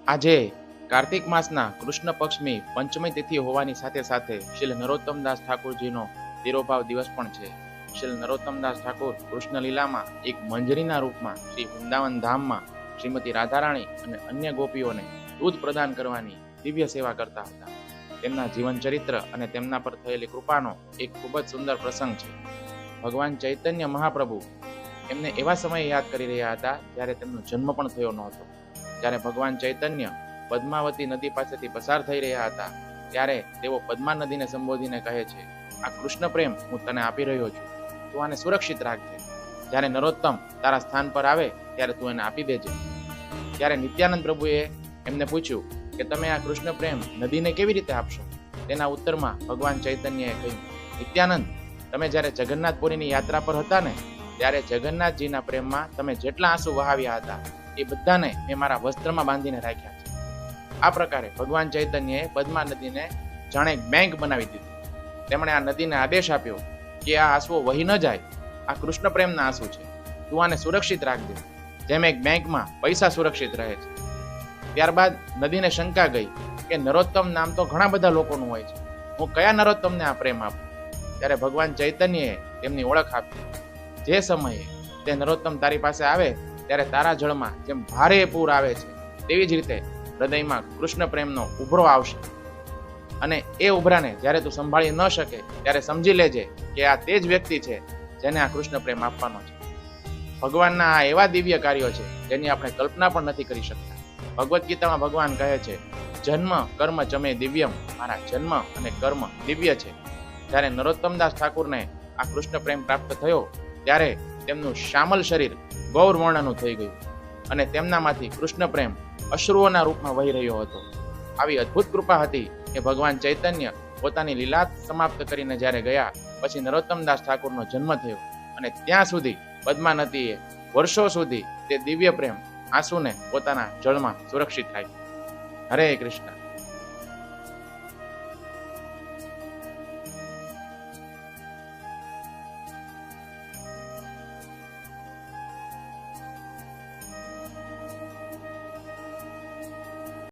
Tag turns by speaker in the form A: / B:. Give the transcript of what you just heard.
A: આજે કાર્તિક માસના કૃષ્ણ પક્ષની પંચમી તિથિ હોવાની સાથે સાથે શ્રી નરોત્તમદાસ ઠાકોરજીનો તિરોભાવ દિવસ પણ છે. શ્રી નરોત્તમદાસ ઠાકોર કૃષ્ણ લીલામાં એક મંજરીના રૂપમાં શ્રી વૃંદાવન ધામમાં શ્રીમતી રાધારાણી અને અન્ય ગોપીઓને દૂધ પ્રદાન કરવાની દિવ્ય સેવા કરતા હતા. તેમના જીવન ચરિત્ર અને તેમના પર થયેલી કૃપાનો એક ખૂબ જ સુંદર પ્રસંગ છે. ભગવાન ચૈતન્ય મહાપ્રભુ એમને એવા સમયે યાદ કરી રહ્યા હતા જ્યારે તેમનો જન્મ પણ થયો નહોતો. જ્યારે ભગવાન ચૈતન્ય પદ્માવતી નદી પાસેથી પસાર થઈ રહ્યા હતા ત્યારે તેઓ પદ્મા નદીને સંબોધીને કહે છે, આ કૃષ્ણ પ્રેમ હું તને આપી રહ્યો છું, તું આને સુરક્ષિત રાખજે. જ્યારે નરોત્તમ તારા સ્થાન પર આવે ત્યારે તું એને આપી દેજે. ત્યારે નિત્યાનંદ પ્રભુએ એમને પૂછ્યું કે તમે આ કૃષ્ણ પ્રેમ નદીને કેવી રીતે આપશો? તેના ઉત્તરમાં ભગવાન ચૈતન્યએ કહ્યું, નિત્યાનંદ, તમે જ્યારે જગન્નાથપુરીની યાત્રા પર હતા ને ત્યારે જગન્નાથજીના પ્રેમમાં તમે જેટલા આંસુ વહાવ્યા હતા એ બધાને મેં મારા વસ્ત્રમાં બાંધીને રાખ્યા છે. આ પ્રકારે ભગવાન ચૈતન્યએ પદ્મા નદીને જાણે બેંક બનાવી દીધી. તેમણે આ નદીને આદેશ આપ્યો કે આ આંસુઓ વહી ન જાય, આ કૃષ્ણ પ્રેમના આંસુ છે, તું આને સુરક્ષિત રાખજે, જેમ એક બેંકમાં પૈસા સુરક્ષિત રહે છે. ત્યારબાદ નદીને શંકા ગઈ કે નરોત્તમ નામ તો ઘણા બધા લોકોનું હોય છે, હું કયા નરોત્તમને આ પ્રેમ આપું? ત્યારે ભગવાન ચૈતન્યએ તેમની ઓળખ આપી. જે સમયે તે નરોત્તમ તારી પાસે આવે ત્યારે તારા જળમાં જેમ ભારે પૂર આવે છે તેવી જ રીતે હૃદયમાં કૃષ્ણ પ્રેમનો ઉભરો આવશે. અને એ ઉભરાને જ્યારે તું સંભાળી ન શકે ત્યારે સમજી લેજે કે આ તે જ વ્યક્તિ છે જેને આ કૃષ્ણ પ્રેમ આપવાનો છે. ભગવાનના આ એવા દિવ્ય કાર્યો છે જેની આપણે કલ્પના પણ નથી કરી શકતા. ભગવદ્ ગીતામાં ભગવાન કહે છે, જન્મ કર્મ ચમે દિવ્યમ, મારા જન્મ અને કર્મ દિવ્ય છે. જ્યારે નરોત્તમદાસ ઠાકુરને આ કૃષ્ણ પ્રેમ પ્રાપ્ત થયો ત્યારે તેમનું શ્યામલ શરીર ગૌર વર્ણનું થઈ ગયું અને તેમનામાંથી કૃષ્ણ પ્રેમ અશ્રુઓના રૂપમાં વહી રહ્યો હતો. આવી અદ્ભુત કૃપા હતી કે ભગવાન ચૈતન્ય પોતાની લીલા સમાપ્ત કરીને જ્યારે ગયા પછી નરોત્તમદાસ ઠાકુરનો જન્મ થયો અને ત્યાં સુધી પદ્મા નદીએ વર્ષો સુધી તે દિવ્ય પ્રેમ આંસુને પોતાના જળમાં સુરક્ષિત રાખ્યું. હરે કૃષ્ણ.